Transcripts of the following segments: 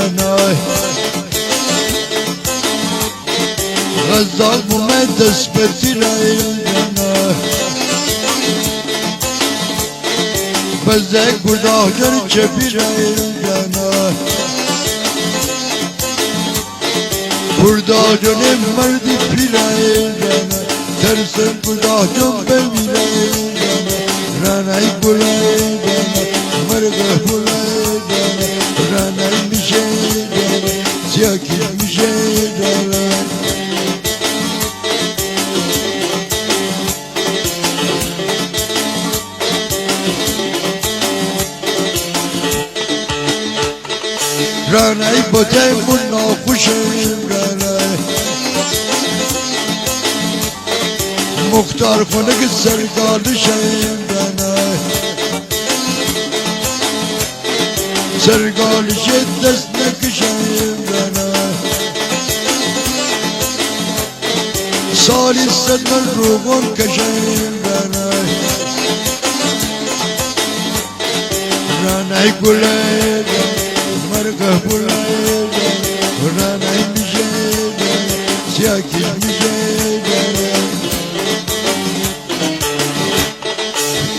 دنای غزال مومد اسپتی رای دنای بزه گناهگر چپی رای دنای burada canım merdi piraya tersen burada can bemiraya ranay bulaya merga bulaya ranay mişey siyakil mişey ranay botay munna kuşayım ranay muhtar konak sergalı şeyim ranay sergalı şey desnek şeyim ranay salis senden ruhun keşeyim ranay ranay gulay مرگه بلای رانای میشه سیاکی میشه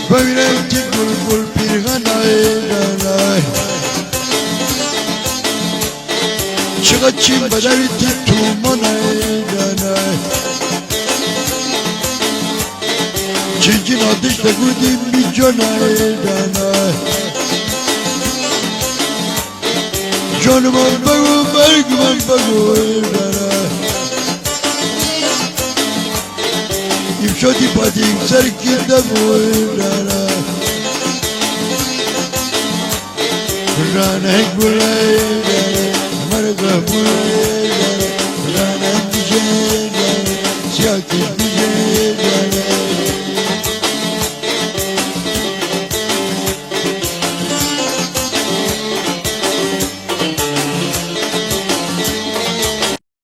ببینم که گل گل پیرغنای رانای چقدر چیم بداری تو منای رانای چنجین آتش دگودیم بی جانای رانای canıman bagu bergman bagu İmşadi patik serkinde bu Ranek bulay marga bulay Ranek dişe siyaki